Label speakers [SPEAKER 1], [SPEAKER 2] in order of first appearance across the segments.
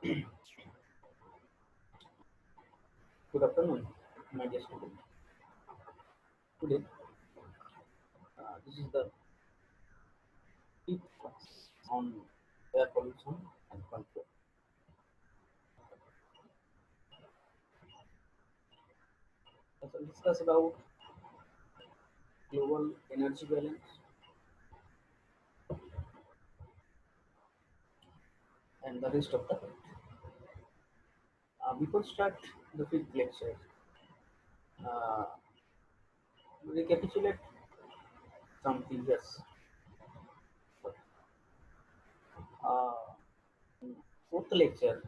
[SPEAKER 1] Good afternoon, my dear student. Today, this is the fifth class on air pollution and control. As we discuss about global energy balance and the rest of the world. Before start the fifth lecture, uh, recapitulate some previous. Uh, Fourth lecture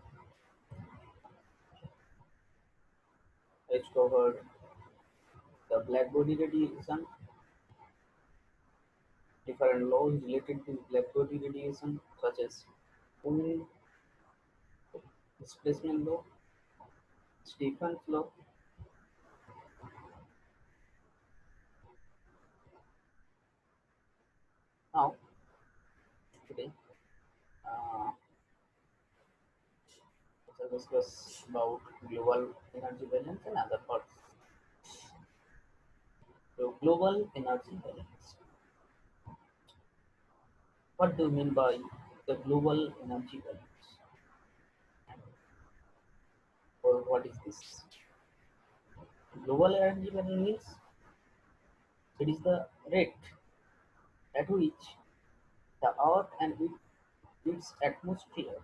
[SPEAKER 1] has covered the black body radiation, different laws related to black body radiation, such as Poynting displacement law, Stefan's law. Now, today, uh, let's discuss about global energy balance and other parts. So, global energy balance. What do you mean by the global energy balance? Or what is this? Global energy balance means it is the rate at which the Earth and its atmosphere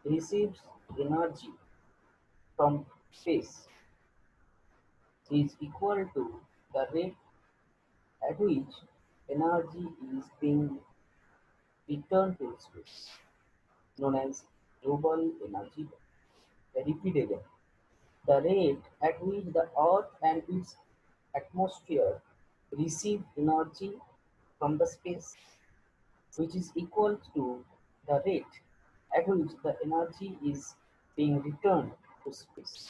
[SPEAKER 1] receives energy from space is equal to the rate at which energy is being returned to space, known as global energy balance. I repeat again. The rate at which the Earth and its atmosphere receive energy from the space, which is equal to the rate at which the energy is being returned to space.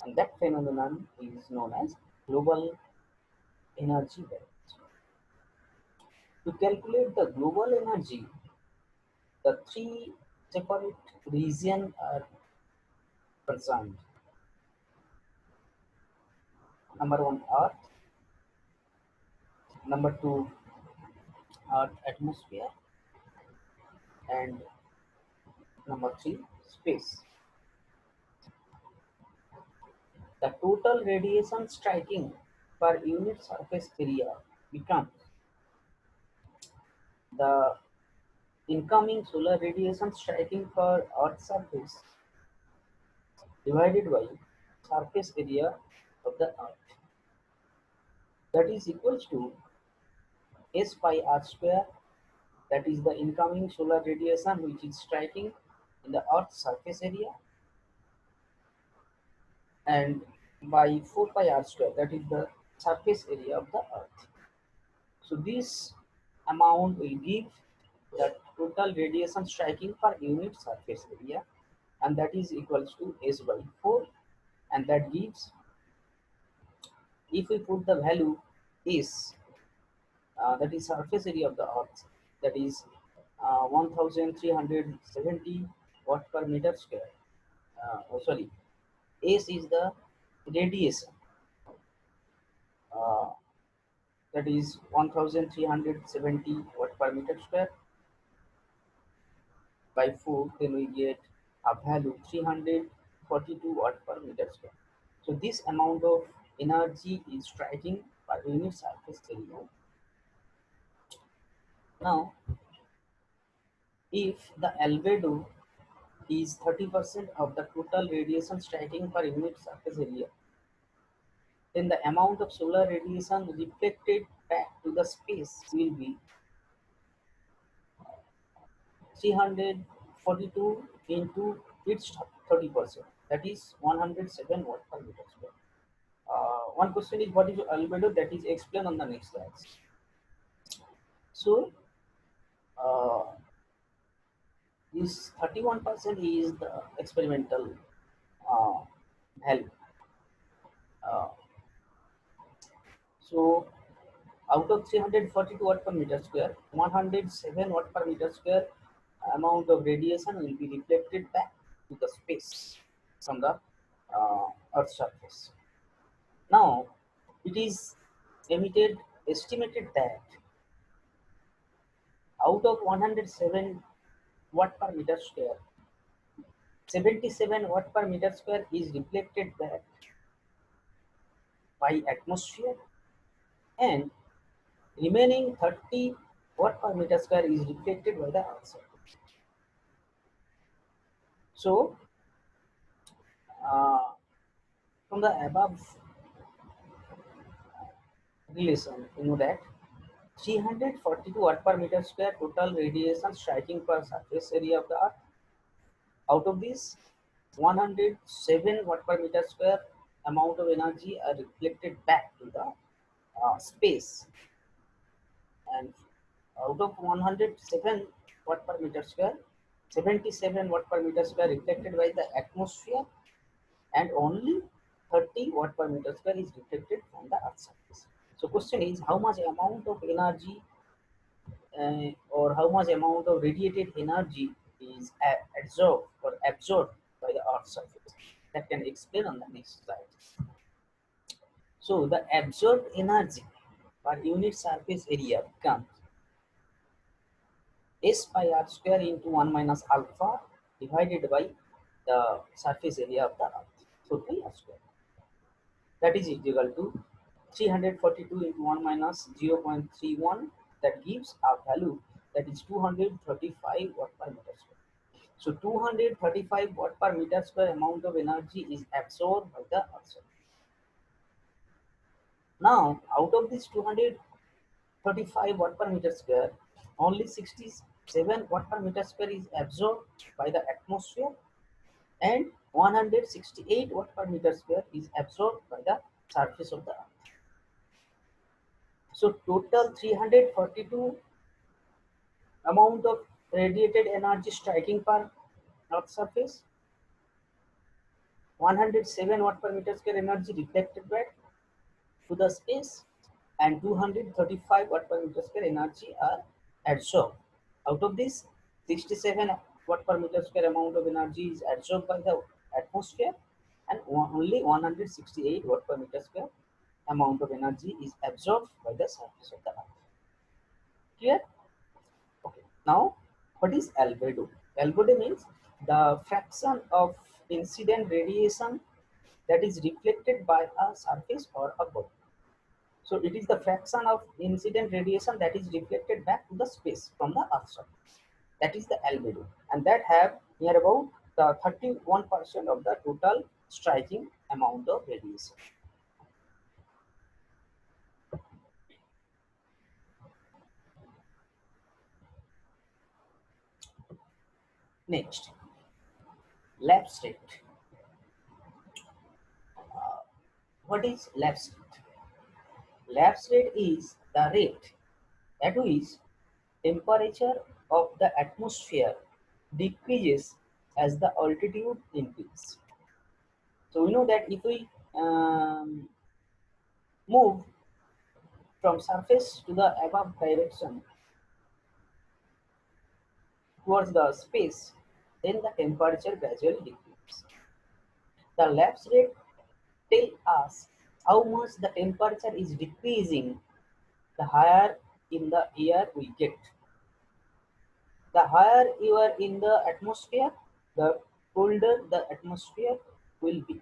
[SPEAKER 1] And that phenomenon is known as global energy balance. To calculate the global energy, the three separate regions are concerned. Number one, Earth. Number two, Earth atmosphere. And number three, space. The total radiation striking per unit surface area becomes the incoming solar radiation striking per Earth surface divided by surface area of the Earth. That is equals to S pi R square, that is the incoming solar radiation which is striking in the Earth's surface area, and by 4 pi R square, that is the surface area of the Earth. So this amount will give the total radiation striking per unit surface area, and that is equals to S by 4, and that gives, if we put the value is, that is surface area of the Earth, that is 1370 watt per meter square. Oh, sorry, S is the radiation, uh, that is 1370 watt per meter square by 4, then we get a value 342 watt per meter square. So this amount of energy is striking per unit surface area. Now, if the albedo is 30% of the total radiation striking per unit surface area, then the amount of solar radiation reflected back to the space will be 342 into its 30%, that is 107 watt per meter square. One question is, what is albedo? That is explained on the next slides. So uh, this 31% is the experimental uh, value. Uh, so out of 342 watt per meter square, 107 watt per meter square amount of radiation will be reflected back to the space from the Earth's surface. Now, it is estimated that out of 107 watt per meter square, 77 watt per meter square is reflected back by atmosphere, and remaining 30 watt per meter square is reflected by the Earth surface. So, uh, from the above relation, you know that 342 watt per meter square total radiation striking per surface area of the Earth. Out of this, 107 watt per meter square amount of energy are reflected back to the space, and out of 107 watt per meter square, 77 watt per meter square reflected by the atmosphere, and only 30 watt per meter square is reflected from the Earth's surface. So question is, how much amount of energy or how much amount of radiated energy is absorbed or absorbed by the Earth's surface? That can explain on the next slide. So the absorbed energy per unit surface area becomes S pi r square into 1 minus alpha divided by the surface area of the Earth. So 3 r square. That is equal to 342 into 1 minus 0.31. That gives a value that is 235 watt per meter square. So 235 watt per meter square amount of energy is absorbed by the Earth surface. Now, out of this 235 watt per meter square, only 67 watt per meter square is absorbed by the atmosphere, and 168 watt per meter square is absorbed by the surface of the Earth. So total 342 amount of radiated energy striking per Earth surface, 107 watt per meter square energy reflected back to the space, and 235 watt per meter square energy are absorbed. Out of this, 67 watt per meter square amount of energy is absorbed by the atmosphere, and only 168 watt per meter square amount of energy is absorbed by the surface of the Earth. Clear? Okay. Now, what is albedo? Albedo means the fraction of incident radiation that is reflected by a surface or a body. So it is the fraction of incident radiation that is reflected back to the space from the Earth surface. That is the albedo, and that have near about the 31% of the total striking amount of radiation. Next, lapse rate. What is lapse rate? Lapse rate is the rate at which temperature of the atmosphere decreases as the altitude increases. So we know that if we move from surface to the above direction towards the space, then the temperature gradually decreases. The lapse rate tells us how much the temperature is decreasing the higher in the air we get. The higher you are in the atmosphere, the colder the atmosphere will be.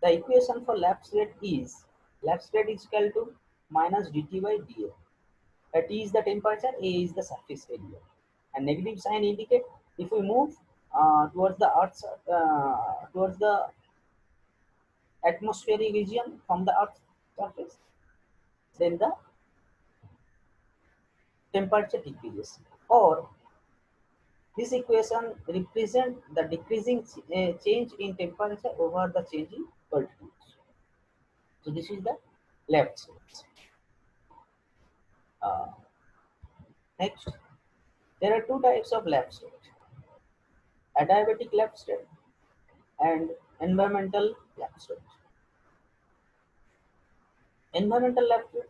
[SPEAKER 1] The equation for lapse rate is equal to minus dt by dA. T is the temperature, A is the surface area, and negative sign indicate if we move towards the Earth's towards the atmospheric region from the Earth's surface, then the temperature decreases. Or this equation represents the decreasing change in temperature over the change in altitude. So this is the lapse rate. Uh, Next, there are two types of lapse rate: adiabatic lapse rate and environmental lapse rate. Environmental lapse rate,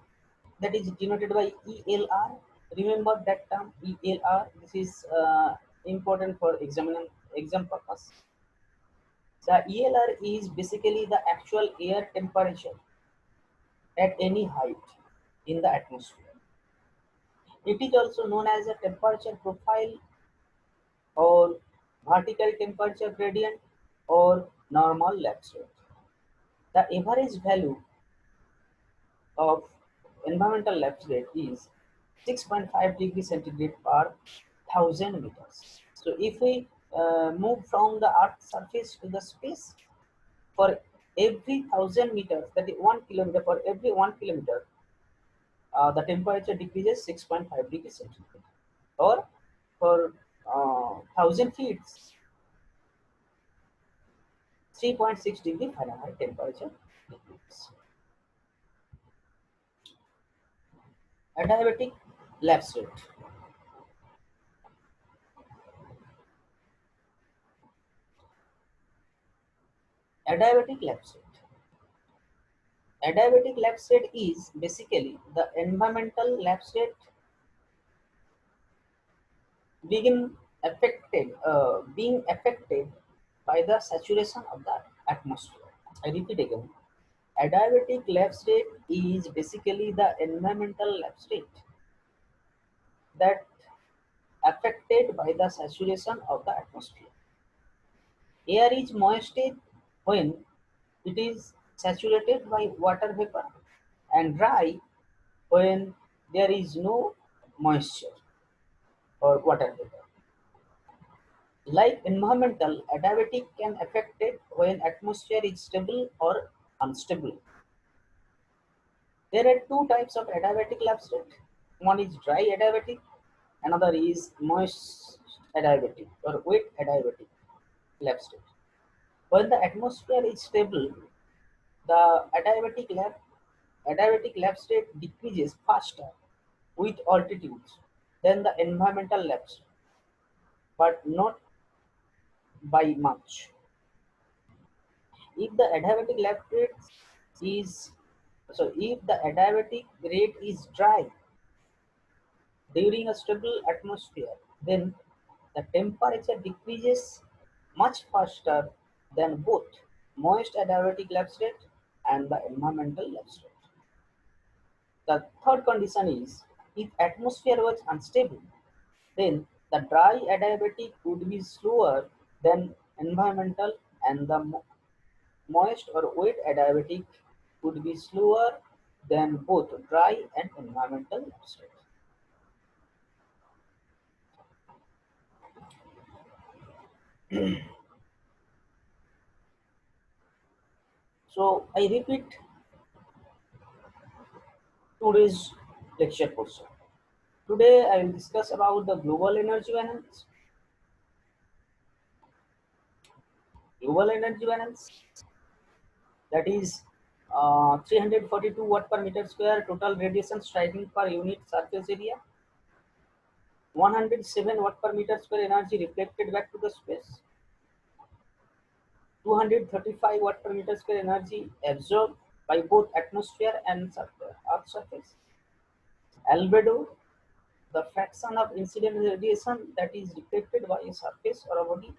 [SPEAKER 1] that is denoted by ELR, Remember that term ELR. This is important for exam purpose. The ELR is basically the actual air temperature at any height in the atmosphere. It is also known as a temperature profile or vertical temperature gradient or normal lapse rate. The average value of environmental lapse rate is 6.5 degrees centigrade per 1000 meters. So if we move from the Earth's surface to the space, for every 1000 meters, that is 1 kilometer, for every 1 kilometer, the temperature decreases 6.5 degrees centigrade. Or for 1000 feet, 3.6 degree Fahrenheit temperature decreases. Adiabatic lapse rate. Adiabatic lapse rate. Adiabatic lapse rate is basically the environmental lapse rate being affected by the saturation of the atmosphere. I repeat again. Adiabatic lapse rate is basically the environmental lapse rate that affected by the saturation of the atmosphere. Air is moist when it is saturated by water vapor and dry when there is no moisture or water vapor. Like environmental, adiabatic can affect it when atmosphere is stable or unstable. There are two types of adiabatic lapse rate. One is dry adiabatic, another is moist adiabatic or wet adiabatic lapse rate. When the atmosphere is stable, the adiabatic lapse rate decreases faster with altitudes than the environmental lapse rate, but not by much. If the adiabatic lapse rate is if the adiabatic rate is dry during a stable atmosphere, then the temperature decreases much faster than both moist adiabatic lapse rate and the environmental lapse rate. The third condition is if atmosphere was unstable, then the dry adiabatic would be slower than environmental and the moist or wet adiabatic would be slower than both dry and environmental lapse rate. So I repeat today's lecture portion. Today I will discuss about the global energy balance. Global energy balance, that is 342 watt per meter square total radiation striking per unit surface area, 107 watt per meter square energy reflected back to the space, 235 watt per meter square energy absorbed by both atmosphere and Earth surface. Albedo, the fraction of incident radiation that is reflected by a surface or a body.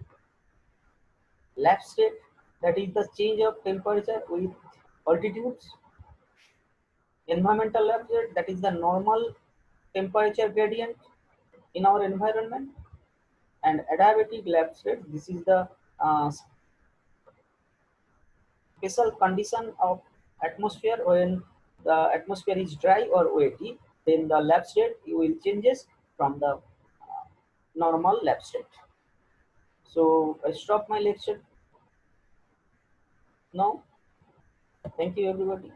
[SPEAKER 1] Lapse rate, that is the change of temperature with altitudes. Environmental lapse rate, that is the normal temperature gradient in our environment. And adiabatic lapse rate, this is the special condition of atmosphere when the atmosphere is dry or wetty, then the lapse rate will changes from the normal lapse rate. So I stop my lecture now. Thank you everybody.